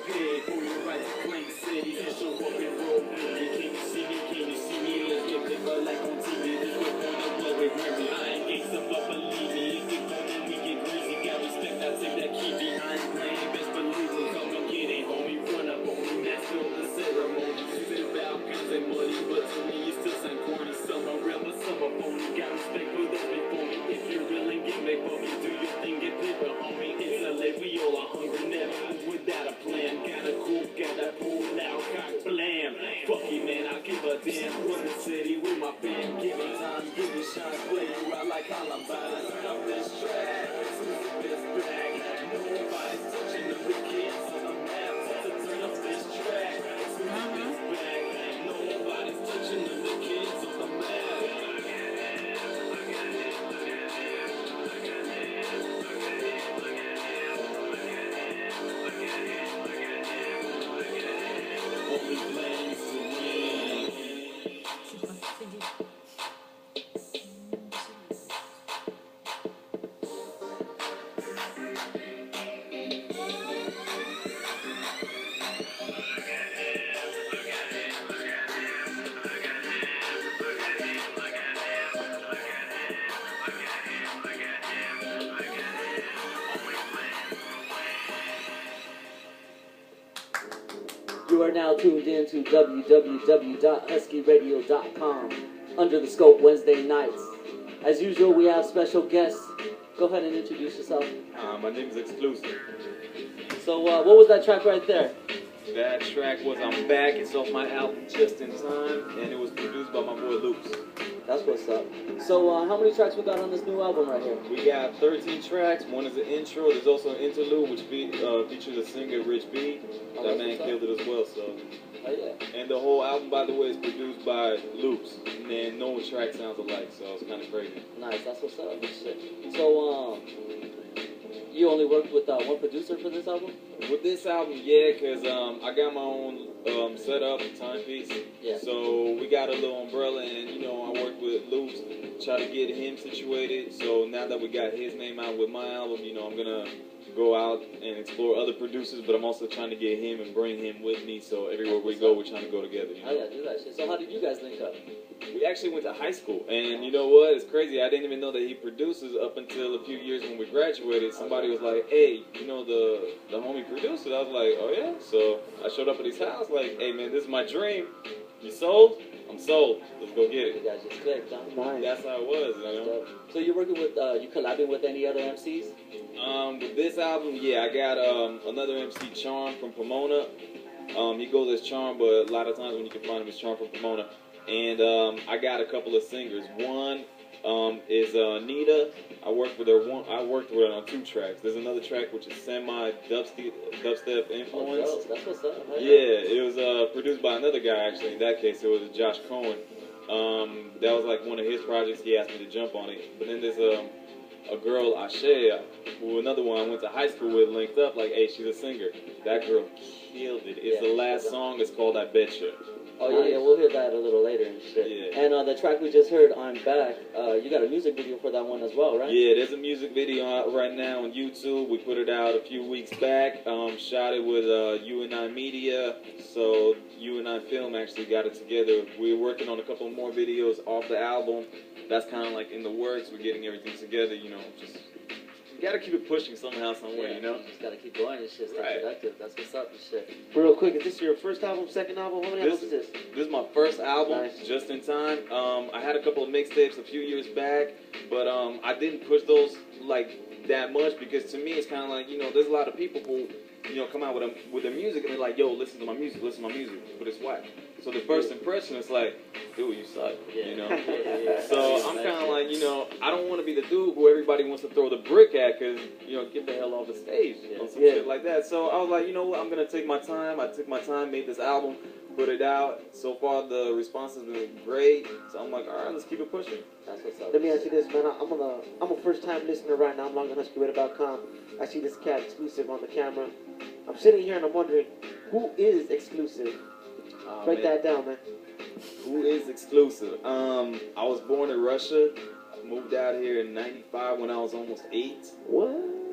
prepared for your right to claim cities and show up and roll with me. Can you see me? Can you see me? Let's get liver like on TV. This whip on the blow it Grammy. I ain't gangsta, but believe me, if it go then we get greasy. Got respect, I take that key behind playing. Best believe me, come and get it, homie. Run up on me, that's still the ceremony. It's about guns and money, but to me it's still some corny. Some are real, but some are phony. Got respect for those before me. If you're real and get back for me, do your thing, get paper, homie. It's LA, we all are hungry, never move without a plan. Got a cool, got that pull out, cock blam. Fuck it, man, I give a damn. Run the city with my fam. Give me time, give me shine, play you out like Columbine. Turn up this track, this back. Nobody's touching the kids on the map. So turn up this track, this back. Nobody's touching the kids on the map. You are now tuned in to www.huskyradio.com under the scope Wednesday nights. As usual, we have special guests. Go ahead and introduce yourself. My name is Xlusive. So, what was that track right there? That track was I'm Back. It's off my album Just in Time, and it was produced by my boy Loops. That's what's up. So, how many tracks we got on this new album right here? We got 13 tracks. One is an intro. There's also an interlude, which features a singer, Rich B. That man killed it as well. So, oh, yeah. And the whole album, by the way, is produced by Loops. And no track sounds alike, so it's kind of crazy. Nice. That's what's up. Shit. So, you only worked with one producer for this album? With this album, yeah, because I got my own setup, timepiece. Yeah. So we got a little umbrella, and, you know, I worked with Loops, try to get him situated. So now that we got his name out with my album, you know, I'm going to go out and explore other producers, but I'm also trying to get him and bring him with me. So everywhere we go, we're trying to go together. You know? Oh, yeah, do that shit. So how did you guys link up? We actually went to high school, and you know what? It's crazy. I didn't even know that he produces up until a few years when we graduated. Somebody was like, "Hey, you know the homie producer?" I was like, "Oh yeah." So I showed up at his house, like, "Hey man, this is my dream. You sold? I'm sold. Let's go get it." You guys just clicked, huh? Nice. That's how it was, you know. So you're working with, you collabing with any other MCs? With this album, yeah, I got another MC, Charm from Pomona. He goes as Charm, but a lot of times when you can find him, it's Charm from Pomona. And I got a couple of singers. One is Nita. I worked with her on 2 tracks. There's another track which is dubstep influence. Oh, that's what's up. Right? Yeah, it was produced by another guy actually. In that case, it was Josh Cohen. That was like one of his projects. He asked me to jump on it. But then there's a girl, Ashe, who another one I went to high school with, linked up. Like, hey, she's a singer. That girl killed it. It's the last song. It's called I Betcha. Oh yeah, we'll hear that a little later and shit. Yeah. And the track we just heard, I'm Back, you got a music video for that one as well, right? Yeah, there's a music video out right now on YouTube. We put it out a few weeks back. Shot it with U&I Media. So U&I Film actually got it together. We're working on a couple more videos off the album. That's kind of like in the works. We're getting everything together, you know, just... You gotta keep it pushing somehow, somewhere, you know? You just gotta keep going and shit, stay productive. That's what's up and shit. Real quick, is this your first album, second album? How many albums is this? This is my first album, Nice. Just in Time. I had a couple of mixtapes a few years back, but I didn't push those like that much because to me it's kind of like, you know, there's a lot of people who, you know, come out with their music and they're like, yo, listen to my music, but it's whack. So the first impression is like, dude, you suck, you know? So I'm kind of like, you know, I don't want to be the dude who everybody wants to throw the brick at because, you know, get the hell off the stage on some shit like that. So I was like, you know what, I'm going to take my time. I took my time, made this album, put it out. So far, the response has been great. So I'm like, all right, let's keep it pushing. That's what's up. Let me ask you this, man. I'm a first-time listener right now. I'm logged on HuskyRadio.com. I see this cat Xlusive on the camera. I'm sitting here and I'm wondering, who is Xlusive? Break that down, man. Who is Xlusive? I was born in Russia. Moved out here in '95 when I was almost 8. What?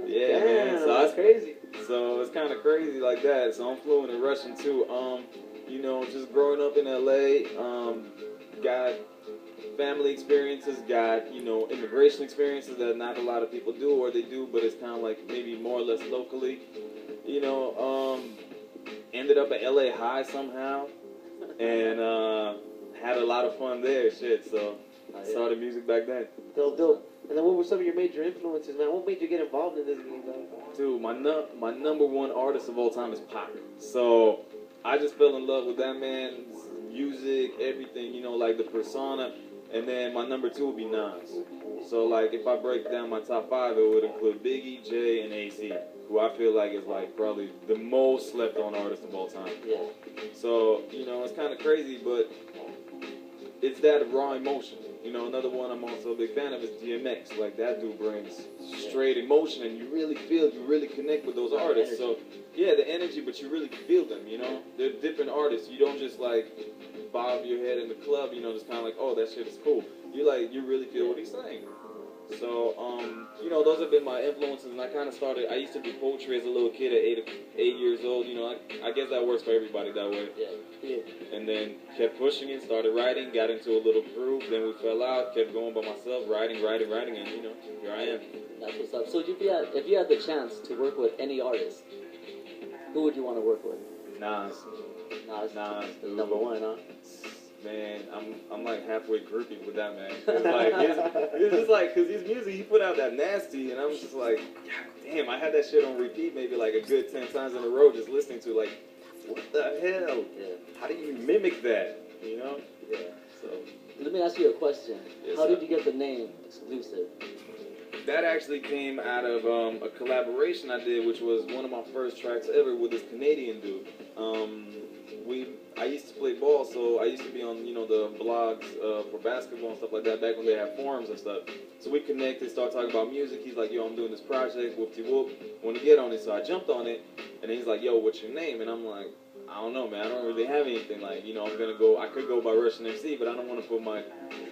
Yeah, Damn, man. So that's crazy. So it's kind of crazy like that. So I'm fluent in Russian too. You know, just growing up in LA, got family experiences, got, you know, immigration experiences that not a lot of people do, or they do, but it's kind of like maybe more or less locally. You know, ended up at LA High somehow, and had a lot of fun there. Shit, so I started music back then. Dope. And then what were some of your major influences, man? What made you get involved in this game, man? Dude, my number one artist of all time is Pac. So I just fell in love with that man's music, everything, you know, like the persona. And then my number two would be Nas. So like if I break down my top five, it would include Biggie, Jay, and AC, who I feel like is like probably the most slept on artist of all time. Yeah. So, you know, it's kind of crazy, but it's that raw emotion. You know, another one I'm also a big fan of is DMX. Like, that dude brings straight emotion, and you really feel, you really connect with those artists. So, yeah, the energy, but you really feel them, you know? They're different artists. You don't just, like, bob your head in the club, you know, just kind of like, oh, that shit is cool. You, like, you really feel what he's saying. So, you know, those have been my influences, and I kind of started, I used to do poetry as a little kid at 8 years old, you know, I guess that works for everybody that way. Yeah. And then kept pushing it, started writing, got into a little group, then we fell out, kept going by myself, writing, and, you know, here I am. That's what's up. So if you had the chance to work with any artist, who would you want to work with? Nas. Nas is number one, huh? Man, I'm like halfway groupie with that man. It's like, it's just like, cause his music, he put out that nasty, and I'm just like, God damn, I had that shit on repeat maybe like a good 10 times in a row, just listening to like, what the hell? Yeah. How do you mimic that? You know? Yeah. So let me ask you a question. Yes, How sir. did you get the name Xlusive? that actually came out of a collaboration I did, which was one of my first tracks ever with this Canadian dude. I used to play ball, so I used to be on, you know, the blogs for basketball and stuff like that back when they had forums and stuff. So we connected, started talking about music. He's like, yo, I'm doing this project, whoop-de-whoop, want to get on it. So I jumped on it, and then he's like, yo, what's your name? And I'm like, I don't know, man. I don't really have anything. Like, you know, I could go by Russian MC, but I don't want to put my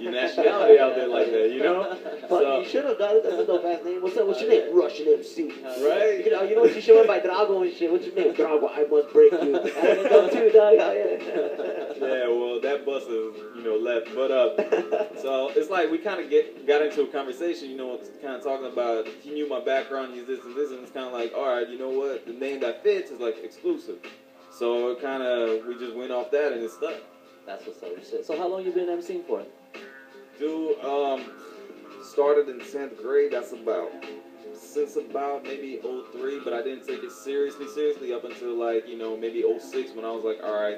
nationality out there like that, you know? But So, you should have got it. That's a dope ass name. What's your name? Russian MC. right? You know what you should have by Drago and shit. What's your name? Drago, I must break you. And then too, dog. Yeah, well, that bus is, you know, left. But, so it's like we kind of got into a conversation, you know, kind of talking about, he knew my background, he's this and this, and it's kind of like, all right, you know what? The name that fits is like Xlusive. So it kind of, we just went off that and it stuck. That's what's up. Shit. So how long you been MCing for? Dude, started in 10th grade. That's since about maybe 03, but I didn't take it seriously up until like, you know, maybe 06 when I was like, all right,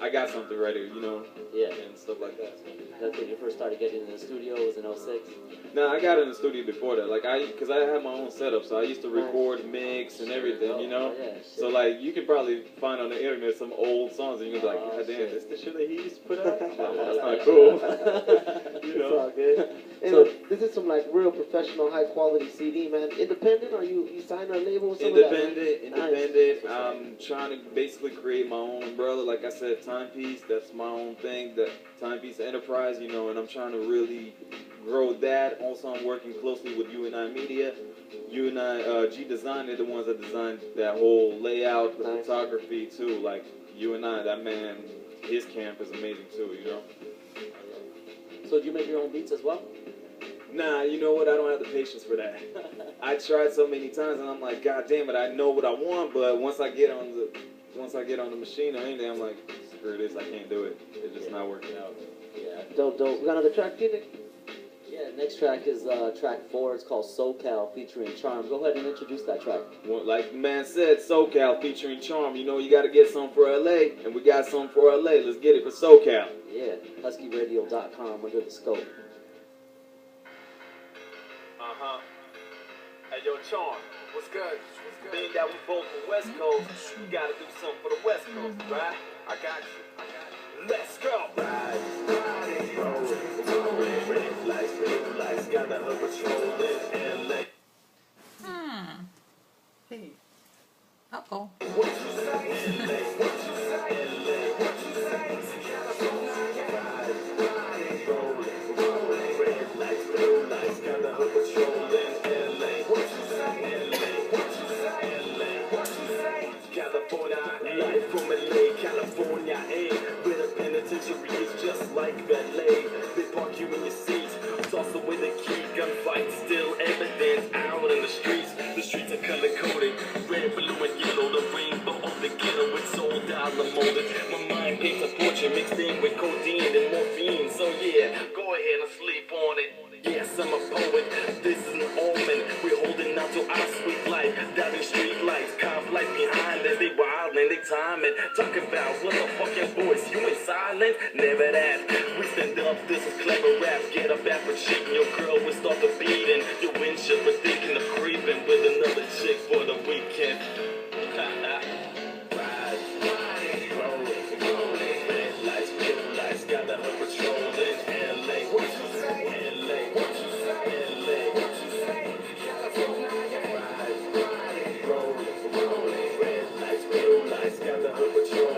I got something right here, you know, Yeah. and stuff like that. So. That's when you first started getting in the studio, was in 06? No, I got in the studio before that. Like because I had my own setup, so I used to record, mix, and everything, you know. Oh, yeah, So like you can probably find on the internet some old songs, and you can be like, Oh, God damn, shit. this the shit that he used to put out. That's Yeah, not cool. It's You know. all good. And So- this is some like real professional, high quality CD, man. Independent? Or you signed a label? Some of that, man? Independent. Nice. I'm trying to basically create my own umbrella. Like I said, Timepiece, that's my own thing. That Timepiece Enterprise, you know, and I'm trying to really grow that. Also, I'm working closely with U&I Media. U&I, G Design, they're the ones that designed that whole layout, the Nice. photography too. Like U&I, that man, his camp is amazing too, you know. So do you make your own beats as well? Nah, you know what? I don't have the patience for that. I tried so many times, and I'm like, God damn it, I know what I want, but once I get on the machine or anything, I'm like, screw this, I can't do it. It's just not working out. Yeah. Dope. We got another track, Nick? Yeah, next track is track 4. It's called SoCal featuring Charm. Go ahead and introduce that track. Well, like the man said, SoCal featuring Charm. You know, you got to get some for LA, and we got some for LA. Let's get it for SoCal. Yeah, huskyradio.com under the scope. Hey, yo, Charm, what's good? Being that we both from West Coast, we gotta do something for the West Coast, right? I got you. Let's go. Ride, rolling, red lights, got the hood patrol in LA. Hey. Uh-oh. What you say? LA, what you say? LA, what you say? Ride, rolling, red lights, blue lights, got the hood patrol in LA. What you say? LA, what you say? like valet. They park you in your seats, toss away the key. Gunfight still evident out in the streets. The streets are color coded, red, blue, and yellow. The rainbow of the ghetto, it's all dollar molded. My mind paints a portrait mixed in with codeine and morphine. So yeah, go ahead and sleep on it. Yes, I'm a poet. This is an omen. We're holding out to our sweet life. Diving street lights, cop light behind us. They wild and they time it. Talk about what the fucking voice. You in silence? Never that. We stand up. This is clever rap. Get up after cheating. Your girl will start to beating. Your windshield for thinking of creeping with another chick for the weekend. Ride, rolling, red lights, blue lights. Got the hood patrolling. LA, LA, LA. Rolling, red lights, blue lights. Got the hood patrolling.